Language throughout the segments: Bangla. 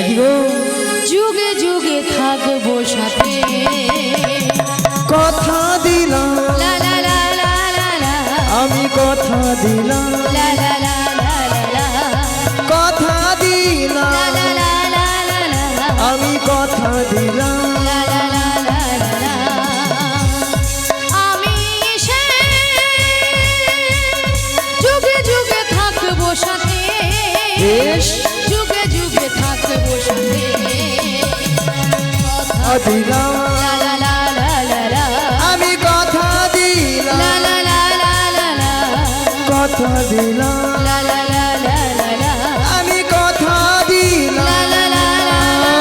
নাকি গো? যুগে যুগে থাকবো সাথে, কথা দিলাম লা লা লা লা লা লা, আমি কথা দিলাম, লা লা লা লা লা লা, কথা দিলাম লা লা লা লা লা লা, আমি কথা দিলাম। লা লা লা লা লা লা। আমি সে যুগে যুগে থাকবো সাথে, বেশ যুগে যুগে থাকবো সাথে, কথা দিলাম লা লা লা লা লা লা, আমি কথা দিলাম, লা লা লা লা লা লা, কথা দিলাম লা লা লা লা লা লা, আমি কথা দিলাম। লা লা লা লা লা।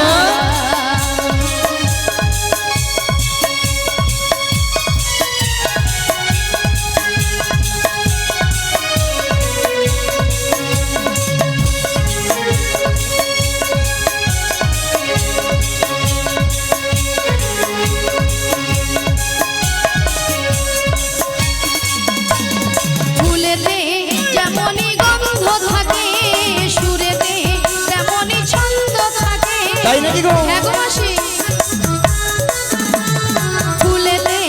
ফুলেতে যেমনই গন্ধ থাকে, সুরেতে তেমনই ছন্দ থাকে। তাই নাকি গো? হ্যাঁ গো মাসি। ফুলেতে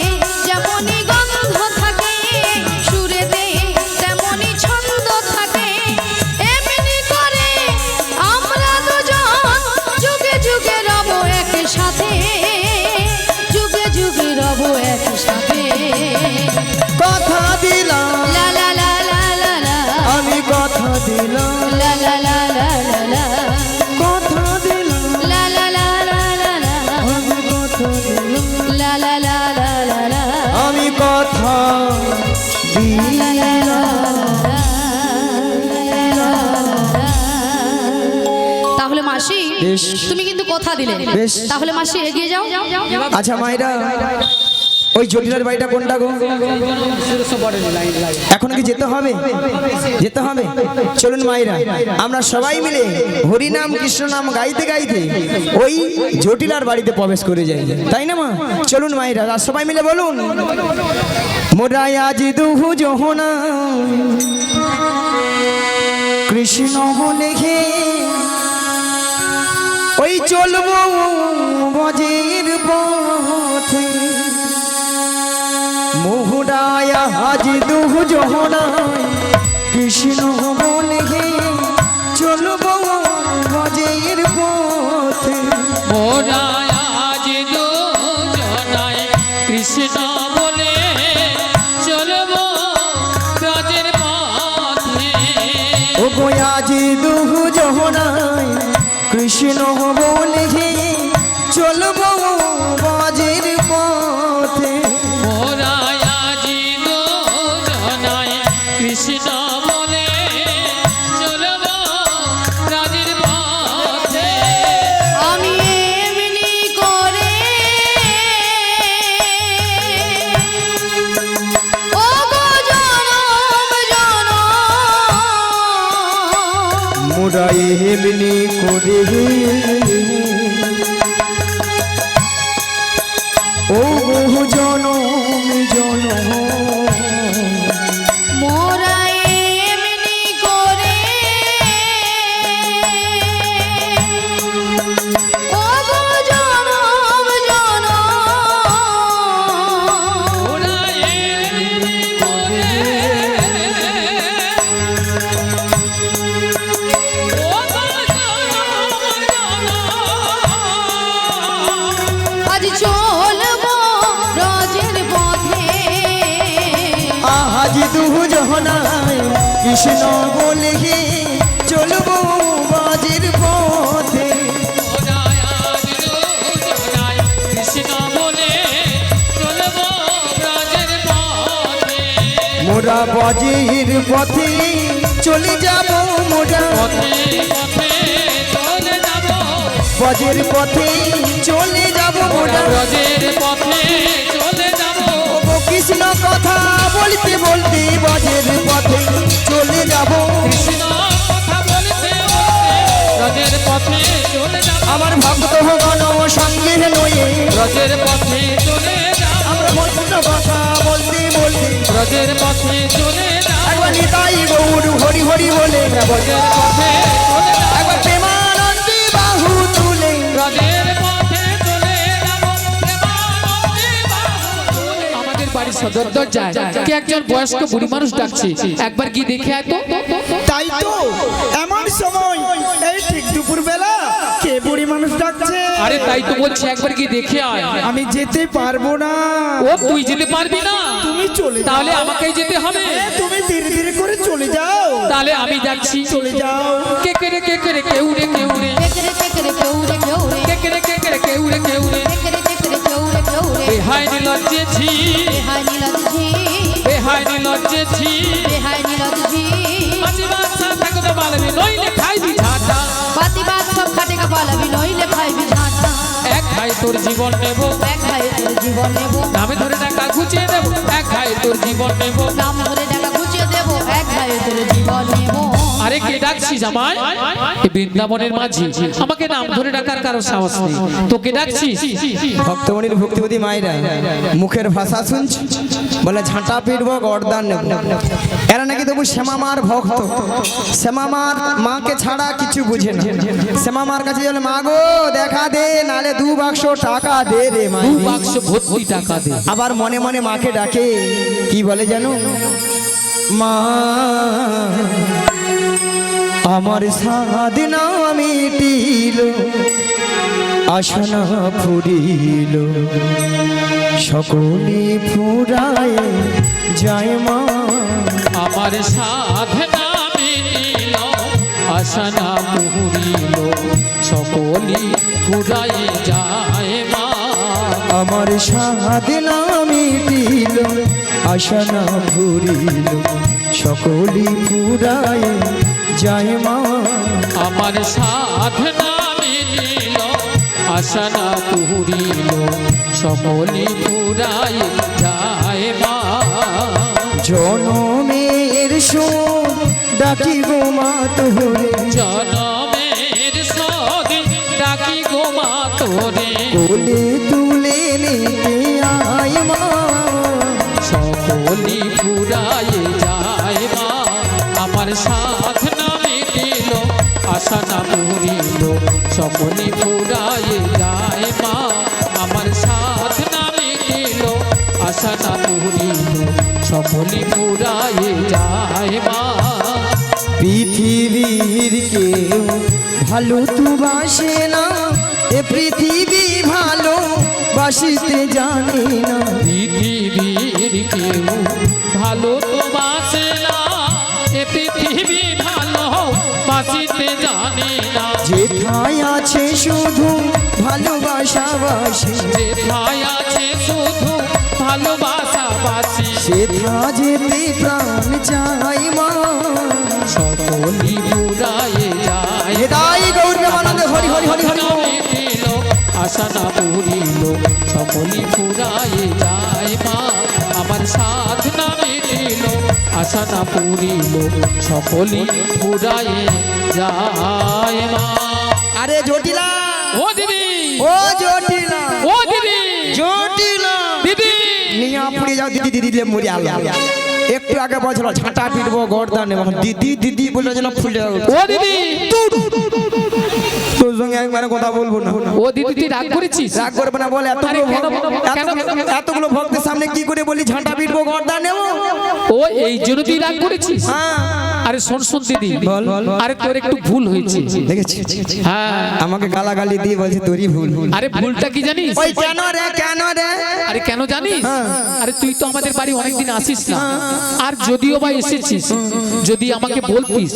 যেমনই গন্ধ থাকে, সুরেতে তেমনই ছন্দ থাকে। এমনি করে আমরা দুজন যুগে যুগে রব একসাথে, যুগে যুগে রব একসাথে। কথা দিলাম লা লা লা লা লা লা, আমি কথা দিলাম, লা লা লা লা লা লা, কথা দিলাম লা লা লা লা লা লা, আমি কথা দিলাম, লা লা লা লা লা লা, আমি কথা দিলাম। তাহলে মাসি বেশ। তুমি কিন্তু কথা দিলে, বেশ। তাহলে মাসি এগিয়ে যাও। আচ্ছা মায়েরা, ওই জটিলার বাড়িটা কোনটা গো? এখন কি যেতে হবে? যেতে হবে। চলুন মায়েরা, আমরা সবাই মিলে হরি নাম কৃষ্ণ নাম গাইতে গাইতে ওই জটিলার বাড়িতে প্রবেশ করে যাই, তাই না মা? চলুন মায়েরা, আর সবাই মিলে বলুন, মোরা আজ দুহু জহনা কৃষ্ণ লেখে ওই চলবো বজের পথে, মোহরায়া আজ দুহু জহনায় কৃষ্ণ বলে চলবো বজের পথে। মোরা আজ দুজনায় কৃষ্ণ বলে চলবো ব্রজের পথে। ও গো আজ দুহু জহনায় কৃষ্ণ বলে চলবো বজের পথে। মোরা আজ দুজনায় কৃষ্ণ বলে চলবো ব্রজের পথে। আমি এমনি করে ও গো জনম জনম, মোরা এমনি করে ও গো জনম জনম, মোরা এমনি করে ও গো জনম জনম, মোরা এমনি করে ও গো জনম জনম। আজ চলবো ব্রজের পথে, আজ দুহু জহনায় কৃষ্ণ বলে চলবো বাজের পথে। মোরা আজ দুজনায় কৃষ্ণ বলে চলবো ব্রজের পথে। মোরা বাজের পথে চলে যাব, মোরা পথে পথে চলে যাব, বাজের পথে চলে যাব, মোরা ব্রজের পথে চলে যাব। ও কৃষ্ণ কথা বলতে বলতে বাজের পথে চলে যাব। কৃষ্ণ কথা বলতে বলতে ব্রজের পথে চলে যাব। আমার ভক্ত গণ সঙ্গে নয়ে ব্রজের পথে চলে যাব, আমরা ভক্ত কথা বলতে বলতে ব্রজের পথে চলে যাব। একবার নিতাই গৌর হরি হরি বলে ব্রজের পথে চলে যাব, একবার প্রেমানন্দে বাহু সদর দরজায় কে একজন বয়স্ক বুড়ি মানুষ ডাকছে, একবার গিয়ে দেখে আয় তো। তাই তো এমন সময় এই ঠিক দুপুর বেলা কে বুড়ি মানুষ ডাকছে? আরে তাই তো বলছি, একবার গিয়ে দেখে আয়। আমি যেতে পারবো না। ও তুই যেতে পারবি না? তুমি চলে যাও। তাহলে আমাকেই যেতে হবে। তুমি ধীরে ধীরে করে চলে যাও। তাহলে আমি যাচ্ছি। চলে যাও। কে করে কেউ রে কেউ রে টেকরে টেকরে কেউরে কেউরে কে করে কেউ রে টেকরে টেকরে কেউরে কেউরে বেহাই লজ্জে ছি, বেহাই নীলজি বেহাই লজ্জে ছি। বেহাই নীলজি মাঝি বাচ্চা থাকো তো বালবি নইলে খাইবি ঝাঁটা। বাতি বাত সব খাটে কপালাবি নইলে খাইবি ঝাঁটা এক ভাই তোর জীবন নেব, এক ভাই তোর জীবন নেব নামে ধরে টাকা ঘুচিয়ে দেব। এক ভাই তোর জীবন নেব। নাম ধরে টাকা গুছিয়ে দেব এক ভাই তোর জীবন নেব আরে কে ডাকছি জামাই? এই বৃন্দাবনের মাঝি, আমাকে নাম ধরে ডাকার কারো সাহস নেই। তোকে ডাকছিস? ভক্তমণির ভক্তিবতী মায়েরা মুখের ভাষা শুনছি, বলে ঝাঁটা পিটবো গর্দান নেব। এরা নাকি তবু শ্যামামার ভক্ত, শ্যামামার মাকে ছাড়া কিছু বুঝে না। শ্যামামার কাছে বলে মা গো দেখা দে, নালে 2 বাক্স টাকা দে রে মা। 2 বাক্স ভর্তি টাকা দে। আবার মনে মনে মাকে ডাকে, কি বলে জানো? মা আমার সাধনা মিটিল, আশনা ফুরিল, সকলে ফুরায় যায় মা। আমার সাধনা মিটিল, আশা না পুরিল, সকলি ফুরাই যায় মা। আমার সাধনা মিটিল, আশনা ফুরিল, সকলে ফুরায় যায় মা। আমার সাধনা মিটিল, আশা না পুরিল, সকলি ফুরাই যায় মা। জনমের সুর ডাকি গো মা তোরে, জনমের সদি ডাকি গো মা তোরে, কোলে তুলে নিতে আয় মা। সকলি ফুরাই যায় মা। আমার সাধনা মিটিল, আশা না পুরিল, সকলি ফুরাই যায় মা। আমার সাধনা মিটিল, আশা না পুরিল, সকলি ফুরাই যায় মা। পৃথিবীর কেউ ভালো তো বাসে না, এ পৃথিবী ভালো বাসিতে জানে না। পৃথিবীর কেউ ভালো তো বাসে না, এ পৃথিবী ভালো বাসিতে জানে না। যেথায় আছে শুধু ভালোবাসা বাসি, যেথায় আছে শুধু ভালোবাসা বাসি, সেথা যেতে প্রাণ চাই মা। সকলি ফুরায়ে যায়। এটাই গৌর প্রেমানন্দে হরি হরি হরি হরি বল। মিটিল, আশা না পুরিল, সকলি ফুরায়ে যায় মা। আমার সাধনা মিটিল, আশা না পুরিল, সকলি ফুরায়ে যায় মা। আরে জটিলা, ও দিদি, ও জটিলা, ও দিদি, জটিলা দিদি, নিয়া পুড়ে যাও দিদি, দিদি দিলে মরে আলো। একটু আগে বলছিল ঝাঁটা পিটবো গর্দান নেব, দিদি দিদি বলে যেন ফুলে যাও। ও দিদি, তোর সঙ্গে একবার কথা বলবো না। ও দিদি তুই রাগ করেছিস? রাগ করবে না, বলে আরে কেন? এতগুলো ভক্তের সামনে কি করে বলি ঝাঁটা পিটবো গর্দান নেব? ও এই জন্য তুই রাগ করেছিস? হ্যাঁ আরে শোন শোন দিদি, বল, বল। আরে তোর একটু ভুল হয়েছে। দেখেছি হ্যাঁ, আমাকে গালাগালি দিয়ে বলছে তোরই ভুল। আরে ভুলটা কি জানিস? ওই কেন রে, কেন রে? আরে কেন জানিস? আরে তুই তো আমাদের বাড়ি অনেকদিন আসিস না, আর যদিও বা এসেছিস, যদি আমাকে বলতিস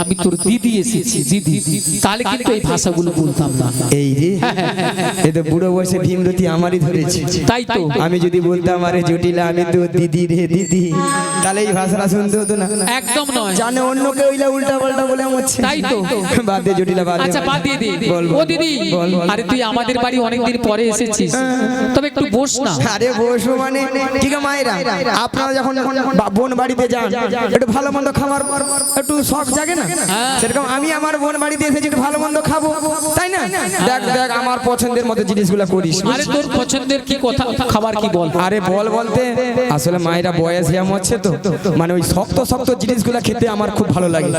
আমি তোর দিদি এসেছি দিদি, তাহলে কিন্তু এই ভাষাগুলো বলতাম না। এই রে, এ তো বুড়ো বয়সে ভীমরতি আমারই ধরেছে। তাই তো আমি যদি বলতাম আরে জটিলা আমি তো দিদি রে দিদি, তাহলে এই ভাষাটা শুনতে হতো না। একদম নয়। জানে অন্য কেউ উল্টা পাল্টা বলে হচ্ছে। তাই তো। বাদ দে জটিলা, বাদ দে। আচ্ছা বাদ দিয়ে দে। বল, ও বল। দিদি, বল, বল। আরে তুই আমাদের বাড়ি অনেকদিন পরে এসেছিস, তবে একটু বস না। আরে বসো মানে ঠিক আছে মায়েরা, আপনারা যখন বোন বাড়িতে যান একটু ভালো মন্দ খাবার একটু শখ জাগে না, সেরকম আমি আমার বোন বাড়িতে এসেছি একটু ভালো মন্দ খাবো, তাই না? দেখ দেখ আমার পছন্দের মতো জিনিসগুলো করিস। আরে তোর পছন্দের কি কথা, খাবার কি বল? আরে বল বলতে আসলে মায়েরা বয়স যেমন হচ্ছে তো, মানে ওই শক্ত শক্ত জিনিসগুলো খেতে আমার খুব ভালো লাগে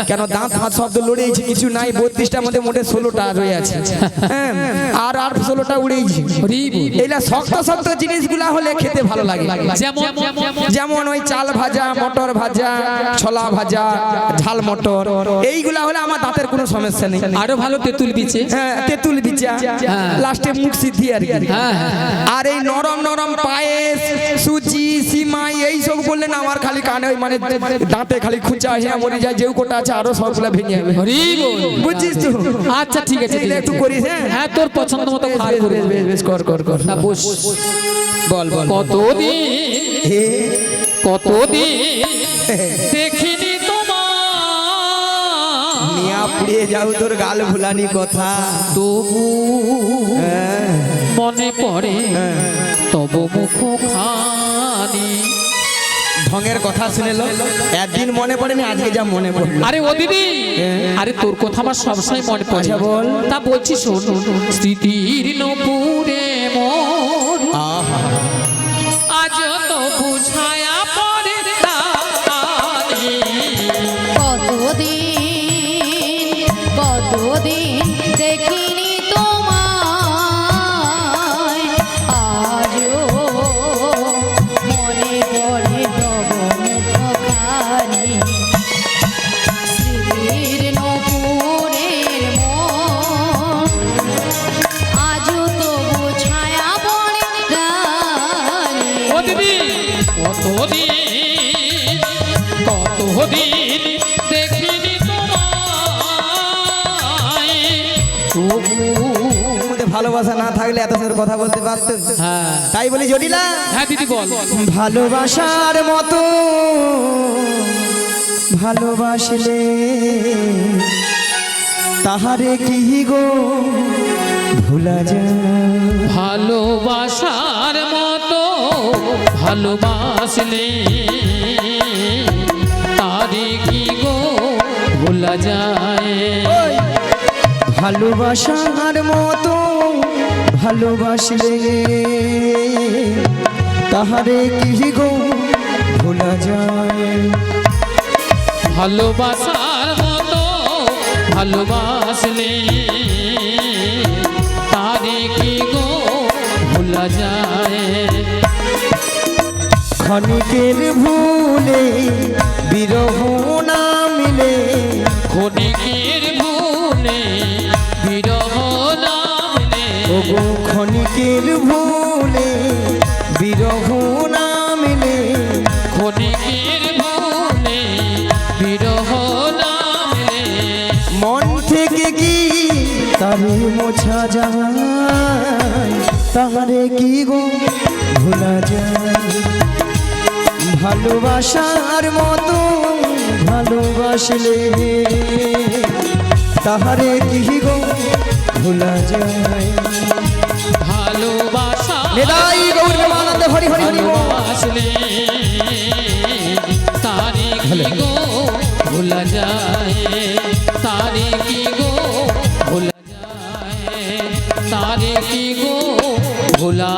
কেন দাঁত হাত শব্দ লড়েইছে কিছু নাই 32টার মধ্যে মোটে 16টা রয়ে আছে হ্যাঁ আর 16টা উড়েইছে এইলা শক্ত শক্ত জিনিসগুলা হলে খেতে ভালো লাগে যেমন যেমন ওই চাল ভাজা মটর ভাজা ছোলা ভাজা ঝাল মটর এইগুলা হলে আমার দাঁতের কোনো সমস্যা নেই আরো ভালো তেঁতুল বিচে হ্যাঁ তেঁতুল বিচা লাস্টে মুখ সিদ্ধি আর কি আর এই নরম নরম পায়েস সুজি সিমাই এই সব বললেন আমার খালি কানে ওই মানে দাঁতে খালি খুঁচা হয়ে মরে যায় যেও কোটা আছে আরো সবগুলা ভেঙে যাবে বুঝছিস তো আচ্ছা ঠিক আছে এইটা একটু করিস হ্যাঁ হ্যাঁ তোর পছন্দ মতো খাওয়া বেশ, করে বেশ, বেশ, বেশ, কর কর কর না বস বল বল কতদিন হে, কতদিন দেখিনি তোমার মিয়া পুড়িয়ে যাও তোর গাল ভুলানি কথা তবু হ্যাঁ, মনে পড়ে তব মুখ খানি ঢঙের কথা শুনে লো একদিন মনে পড়েনি আজকে যা মনে পড়লো আরে ও দিদি আরে তোর কথা আমার সবসময় মনে পড়ে আচ্ছা, বল। তা বলছি শোন স্মৃতির নপুরে মন আহা আজ তো বুঝায়া পড়ে তারে। কতদিন দেখিনি তোমায় আজও মনে পড়ে তব মুখখানি স্মৃতির নপুরের মন আজও তবু ছায়া পড়ে গানে। ও দিদি কতদিন কতদিন দেখিনি তোমায় তবু মধ্যে ভালোবাসা না থাকলে এত সুন্দর কথা বলতে পারতেন হ্যাঁ তাই বলি জটিলা হ্যাঁ দিদি বল ভালোবাসার মতো ভালোবাসলে তাহারে কি গো ভুলা যায় ভালোবাসার মতো ভালোবাসলে তারে কি গো ভোলা যায় ভালোবাসার মতো ভালোবাসলে তাহারে কি গো ভুলা যায় ভালোবাসার মতো ভালোবাসলে তারে কি গো ভোলা যায় ক্ষণিকের ভুলে বিরহ না মিলে ক্ষণিকের ভুলে বিরহ নামলে ওগো ক্ষণিকের ভুলে বিরহ না মিলে ক্ষণিকের ভুলে বিরহ নামলে মন থেকে কি তারে মোছা যায় তাহারে কি গো ভোলা যায় ভালোবাসার মতো ভালোবাসলে তাহারে কি গো ভোলা যায় ভালোবাসা নিতাই গৌর প্রেমানন্দ হরি হরি হরি বল। ভালোবাসলে তারে কি গো ভোলা যায় তারে কি গো ভোলা যায় তারে কি গো ভোলা